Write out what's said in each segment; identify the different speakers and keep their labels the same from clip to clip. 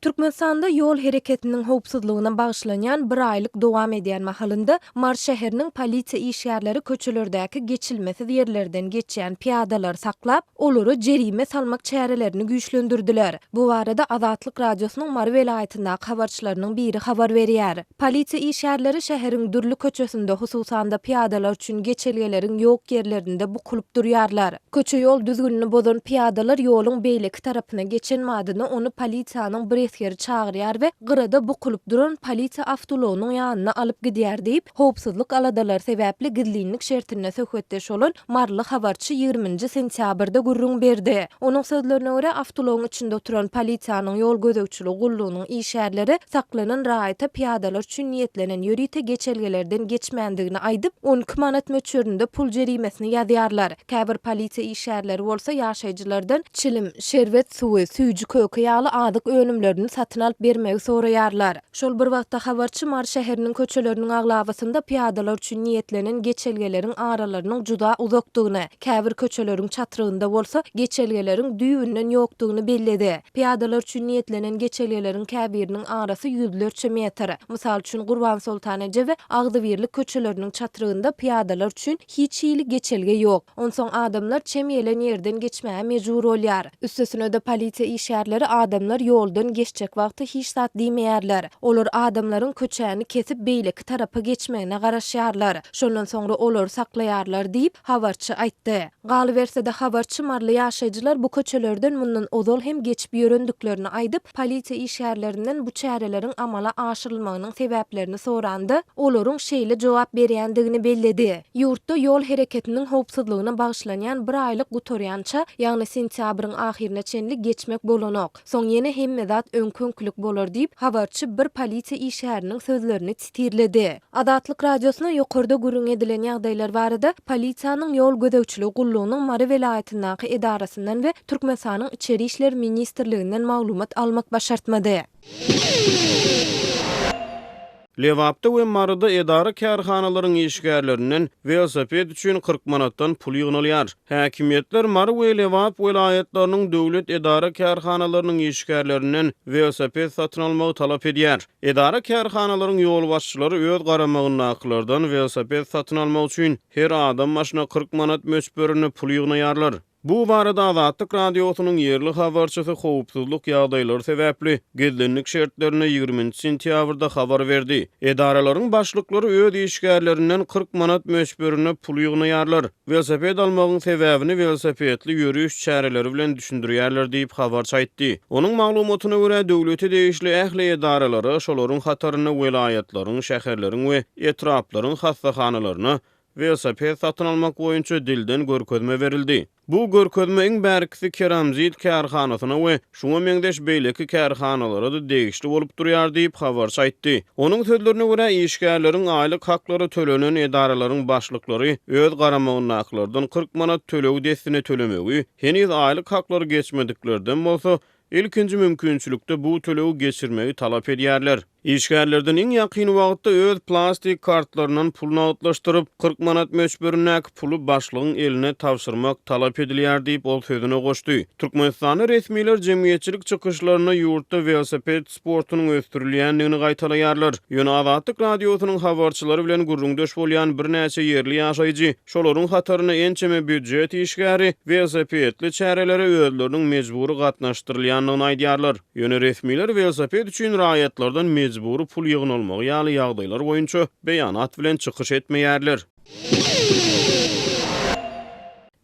Speaker 1: Türkmenistanda yol hereketinin howpsuzlygyna bagşlanýan bir aýlyk dowam edýän mahalynda Mar şäheriniň polisiýa işgärleri köçelerdäki geçilmesiz ýerlerden geçýän piýadalar saklap, olary jerime salmak çärelerini güýçlendirdiler. Bu barada Azatlyk radiosynyň Mar welaýatyndaky habarçylarynyň biri habar berýär. Polisiýa işgärleri şäheriň dürli köçesinde hususanda piýadalar üçin geçelgeleriň ýok ýerlerinde bukulup durýarlar. Köçe ýol düzgünlüğini bozan piýadalar ýoluň beýleki tarapyna geçenmadyny onu polisiýanyň bir ýeri çağırýar we gyrada bukulup duran polisiýa awtologynyň ýanyna alyp gidýär diýip howpsuzlyk aladalar sebäpli gizlinlik şertine söhbetdeş bolan Marly habarçy 20 sentýabrda gurrun berdi. Onuň sözlerine görä awtologyň içinde oturan polisiýanyň ýol gözegçiligi gullugynyň işgärleri saklanan raýata piýadalar üçin niýetlenen ýörite geçelgelerden geçmändigini aýdyp 12 manat möçberinde pul jerimesini ýazýarlar. Käbir polisiýa işgärleri bolsa ýaşaýjylardan çilim, şerbet suwy, süýji köki ýaly adyk önümlerini satyn alyp bermegi soraýarlar. Şol bir wagtda habarçy Mar şäheriniň köçeleriniň aglawasynda piýadalar üçin niýetlenen geçelgeleriň aralarynyň juda uzakdygyny, käbir köçeleriň çatyrygynda bolsa geçelgeleriň düýünden ýokdugyny belledi. Piýadalar üçin niýetlenen geçelgeleriň käbiriniň arasy yüzlerçe metr. Mysal üçin Gurban Sultanaje we Agdybirlik köçeleriniň çatyrygynda piýadalar üçin hiç ýyly geçelge ýok. Onsoň adamlar çemýelen ýerden geçmäge mejbur bolýar. Üstesine de polisiýa işgärleri adamlar ýoldan geçjek wagty hiç zat diýmeýärler. Olar adamlaryň köçäni kesip beýleki tarapy geçmegine garaşýarlar. Şondan soňra olar saklaýarlar diýip habarçy aýtdy. Galy berse de habarçy Marly ýaşaýjylar bu köçelerden mundan ozal hem geçip ýörendiklerini aýdyp polisiýa işgärlerinden bu çäreleriň amala aşyrylmagynyň sebäplerini sorandy. Olaryň şeýle jogap berýändigini belledi. Ýurtda ýol hereketiniň howpsuzlygyna bagşlanýan bir aýlyk gutorýança, ýagny sentýabryň ahirine çenli geçmek bolanok. Soň ýene hemme zat öňköňkülük bolar diýip habarçy bir polisiýa işgäriniň sözlerini titirledi. Azatlyk radiosyna ýokarda gurrun edilen ýagdaýlar barada polisiýanyň ýol gözegçiligi gullugynyň Mar welaýatyndaky edarasyndan we Türkmenistanyň içeri işler ministrliginden maglumat almak başartmady.
Speaker 2: Lewapda we Marda edara kärhanalaryň işgärlerinden velosiped üçin 40 manatdan pul ýygnalýar. Häkimetler Mar we Lewap welaýatlarynyň döwlet edara kärhanalarynyň işgärlerinden velosiped satyn almagy talap edýär. Edara kärhanalaryň ýol başçylary öz garamagynakylardan velosiped satyn almak üçin her adam maşyna 40 manat möçberini pul ýygnalýarlar. Bu barada Azatlyk radiosynyň ýerli habarçysy howpsuzlyk ýagdaýlary sebäpli gizlinlik şertlerine 20 sentýabrda habar berdi. Edaralaryň başlyklary öz işgärlerinden 40 manat möçberini pul ýygnalýarlar. Velosiped almagyň sebäbini velosipedli ýörüş çäreleri bilen düşündirýärler diýip habarçy aýtdy. Onuň maglumatyna görä döwleti degişli ähli edaralary şolaryň hataryny welaýatlaryň, şäherleriň we etraplaryň hassahanalarına velosiped satyn almak boýunça dilden görkezme berildi. Bu görkezme iň bärkisi Keramzit kärhanasyna we şuňa meňdeş beýleki kärhanalara da degişli bolup durýar diýip habarçy aýtdy. Onuň sözlerine görä işgärleriň aýlyk haklary төлenen edaralaryň başlyklary öz garamagynakylardan 40 manat tölew destine tölemegi, heniz aýlyk haklary geçmediklerden bolsa ilkinji mümkinçilikde bu tölewi geçirmegi talap edýärler. İşgärlerden iň ýakyn wagtda öz plastik kartlarynyň pulny agtlaşdyryp 40 manat möçberinek pulu başlygyň eline tapşyrmak talap edilýär diýip ol sözüne goşdy. Türkmenistany resmiler jemgyýetçilik çykyşlaryna ýurtda velosiped sportunyň ösdürilýändigini gaýtalaýarlar. Ýöne Azatlyk radiosynyň habarçylary bilen gurrundaş bolýan bir näçe ýerli ýaşaýjy şolaryň hataryna ençeme büdjet işgäri velosipedli çäreleri özleriniň mejburi gatnaşdyrylýandygyny aýdýarlar. Ýöne resmiler velosiped üçin raýatlardan mejburi pul ýygnalmagy ýaly ýagdaýlar boýunça beýanat bilen çykyş etmeýärler.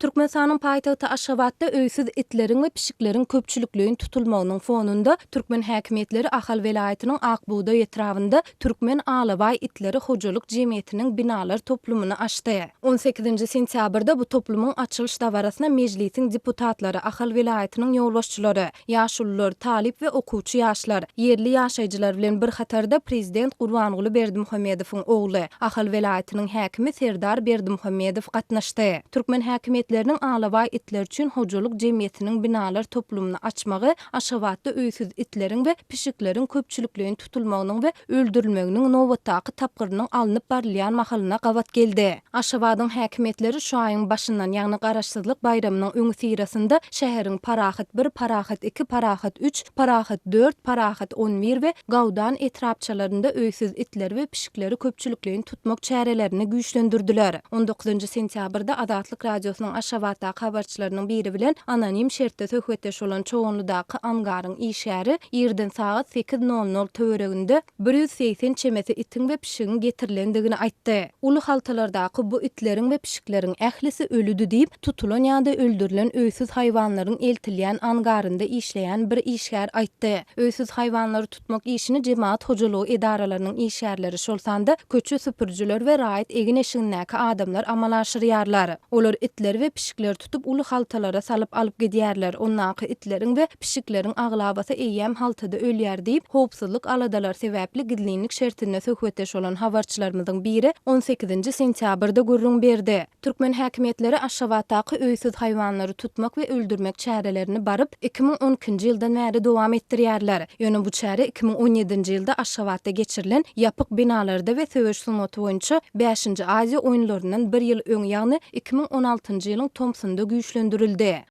Speaker 1: Türkmenistanyň paýtagty Aşgabatda öýsüz itleriň we pişikleriň köpçüliklüğin tutulmagynyň fonunda Türkmen häkimetleri Ahal welaýatynyň Akbuğda etrafynda Türkmen Alabay itleri hojalyk jemgyýetiniň binalar toplumyny açdy. 18 sentýabrda bu toplumyň açylyş dawarasyna mejlisiň deputatlary, Ahal welaýatynyň ýolbaşçylary, ýaşullar, talip we okuwçy ýaşlar, yerli ýaşaýjylar bilen bir hatarda prezident Gurbanguly Berdimuhammedowyň ogly, Ahal welaýatynyň häkimi Serdar Berdimuhammedow gatnaşdy. Türkmen häkimet Häkimetleriniň Alabay itler üçin hojaluk jemgyýetiniň binalar toplumyny açmagy Aşgabatda öýsüz itleriň we pişikleriň köpçülikligiň tutulmagynyň we öldürilmeginiň nowatdaky tapgyrynyň alınıp barylan mahalyna gawat geldi. Aşgabatyň häkimetleri şu aýyň başyndan ýagny garaşsyzlyk bayramynyň öňü sirasynda şäheriň Parahat 1, Parahat 2, Parahat 3, Parahat 4, Parahat 11 we Gawdan etrapçalarynda öýsüz itler we pişikleri köpçülikligiň tutmak çärelerini güýçlendirdiler. 19 sentýabrda Adatlyk radiosynyň Aşgabatda habarçylarynyň biri bilen anonim şertde söhbetdeş bolan çoğunludaky angaryň işgäri ýerden saat 8:00 töwereginde 180 çemeti itin we pişigiň getirilendigini aýtdy. Ulu haltalardaky bu itleriň we pişiklerin ählisi ölüdü diýip tutulan ýa-da öldürilen öýsüz haýwanlaryň eltilýän angarynda işleýän bir işgär aýtdy. Öýsüz haýwanlary tutmak işini jemaat hojalygy edaralarynyň işgärleri şolsanda köçü süpürjüler we raýat egin eşigindäki adamlar amal aşyrýarlar. Olar itler we pişikler tutup ulu haltalara salyp alyp gidýärler. Onnaky itleriň we pişiklerin aglabasy eýýäm haltada ölýär diýip howpsuzlyk aladalar sebäpli gidlinlik şertinde söhbetdeş bolan habarçylarymyzyň biri 18 sentýabrda gurrun berdi. Türkmen häkimetleri Aşgabatdaky öýsüz haýwanlary tutmak we öldürmek çärelerini baryp 2012-nji ýyldan bäri dowam etdirýärler. Ýöne bu çäre 2017-nji ýylda Aşgabatda geçirilen ýapyk binalarda we söwüş sunumaty boýunça 5-nji Aziýa oýunlaryndan bir ýyl öň ýagny 2016-njy ýylyň Tomsonda güýçlendirildi.